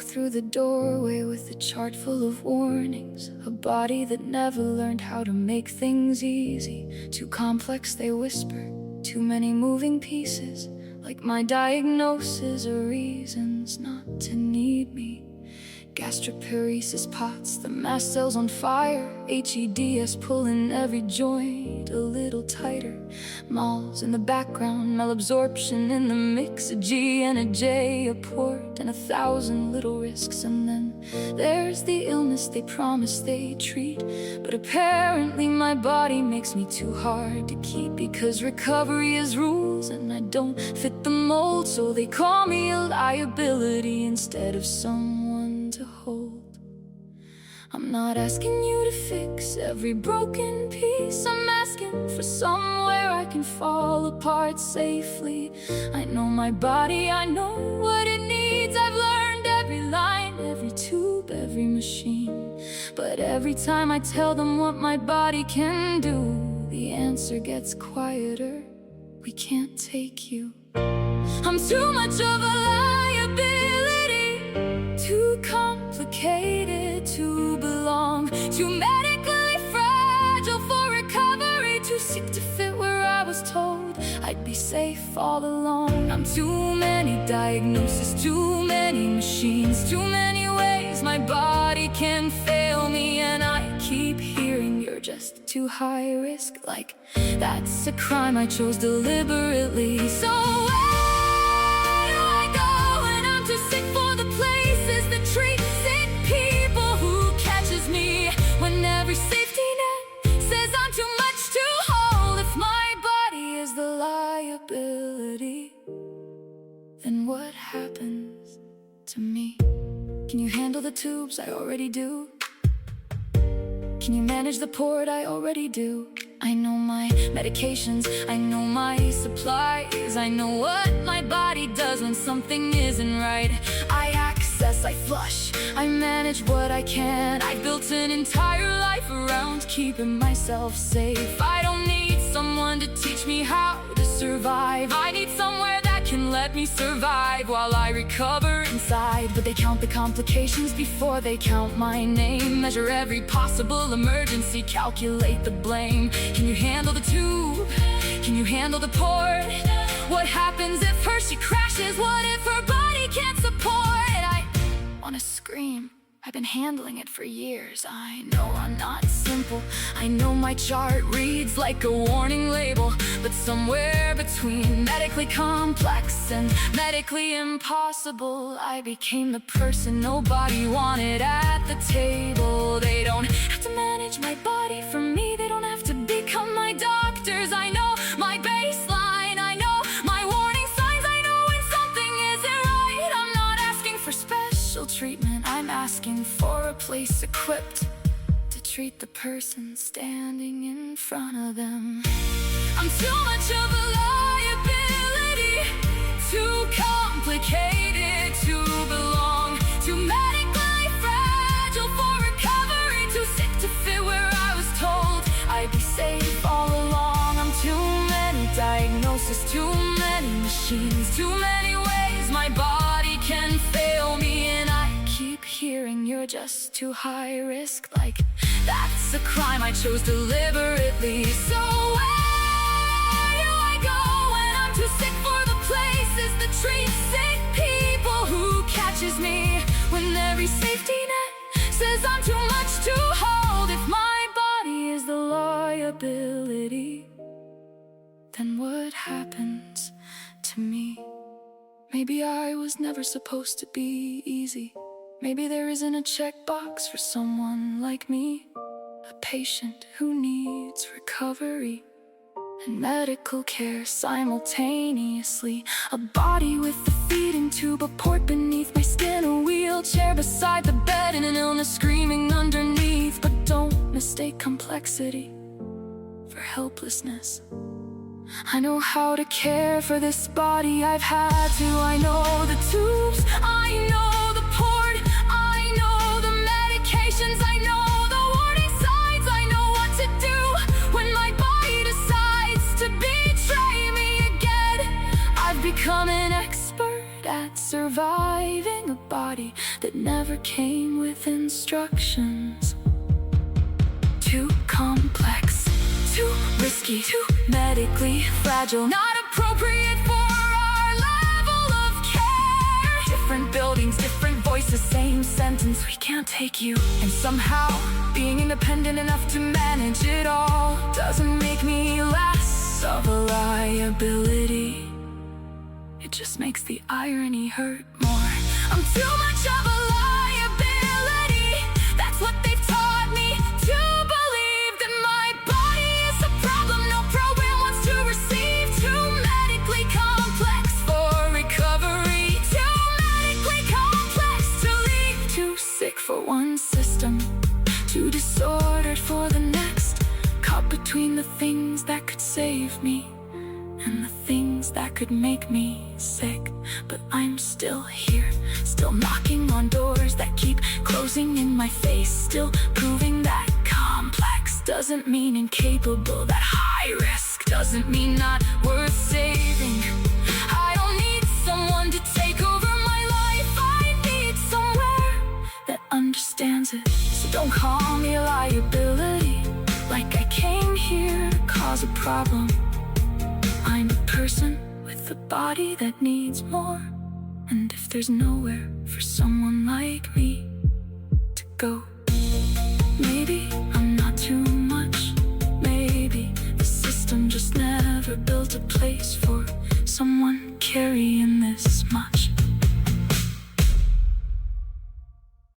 walk through the doorway with a chart full of warnings. A body that never learned how to make things easy. Too complex, they whisper. Too many moving pieces, like my diagnosis or reasons not to need me. Gastroparesis pots, the mast cells on fire. HEDS pulling every joint a little tighter. Mols in the background, malabsorption in the mix. A G and a J, a port and 1,000 little risks. And then there's the illness they promise they treat, but apparently my body makes me too hard to keep. Because recovery is rules and I don't fit the mold, so they call me a liability instead of someone to hold. I'm not asking you to fix every broken piece. I'm asking for somewhere I can fall apart safely. I know my body, I know what it needs. I've learned every line, every tube, every machine. But every time I tell them what my body can do, the answer gets quieter. We can't take you. I'm too much of a liability, too complicated to belong, too medically fragile for recovery, too sick to fit where I was told I'd be safe all along. I'm too many diagnoses, too many machines, too many ways my body can fail me. And I keep hearing you're just too high risk, like that's a crime I chose deliberately. So where do I go when I'm too sick for the places that treat sick people? Who catches me when every safety net says I'm too much to hold? If my body is the liability, then what happens to me? Can you handle the tubes? I already do. Can you manage the port? I already do. I know my medications, I know my supplies. I know what my body does when something isn't right. I access, I flush, I manage what I can. I built an entire life around keeping myself safe. I don't need someone to teach me how to survive. I need somewhere that can let me survive while I recover inside. But they count the complications before they count my name. Measure every possible emergency, calculate the blame. Can you handle the tube? Can you handle the port? What happens if Hershey crashes? What if her body can't support it? I wanna scream. I've been handling it for years. I know I'm not simple. I know my chart reads like a warning label, but somewhere between medically complex and medically impossible, I became the person nobody wanted at the table. They don't have to manage my body for me. They don't have to become my doctors. I know my baseline. I know my warning signs. I know when something isn't right. I'm not asking for special treatment. I'm asking for a place equipped to treat the person standing in front of them. I'm too much of a liability, too complicated to belong, too medically fragile for recovery, too sick to fit where I was told I'd be safe all along. I'm too many diagnoses, too many machines, too many ways my body can fail me. And I keep hearing you're just too high risk, like that's a crime I chose deliberately. So where do I go when I'm too sick for the places that treat sick people? Who catches me when every safety net says I'm too much to hold? If my body is the liability, then what happens to me? Maybe I was never supposed to be easy. Maybe there isn't a checkbox for someone like me, a patient who needs recovery and medical care simultaneously. A body with a feeding tube, a port beneath my skin, a wheelchair beside the bed, and an illness screaming underneath. But don't mistake complexity for helplessness. I know how to care for this body, I've had to. I know the tubes, I know the port, I know the medications, I know the warning signs. I know what to do when my body decides to betray me again. I've become an expert at surviving a body body that never came with instructions. Too complex, too risky, too medically fragile, not appropriate for our level of care. Different buildings, different voices, same sentence, we can't take you. And somehow, being independent enough to manage it all doesn't make me less of a liability. It just makes the irony hurt more. I'm too much of a liability. That's what they've taught me to believe, that my body is a problem no program wants to receive. Too medically complex for recovery, too medically complex to leave. Too sick for one system, too disordered for the next. Caught between the things that could save me and the things that could make me sick. But I'm still here, still knocking on doors that keep closing in my face, still proving that complex doesn't mean incapable, that high risk doesn't mean not worth saving. I don't need someone to take over my life, I need somewhere that understands it. So don't call me a liability, like I came here to cause a problem. I'm a person with a body that needs more, and if there's nowhere for someone like me to go, maybe I'm not too much. Maybe the system just never built a place for someone carrying this much.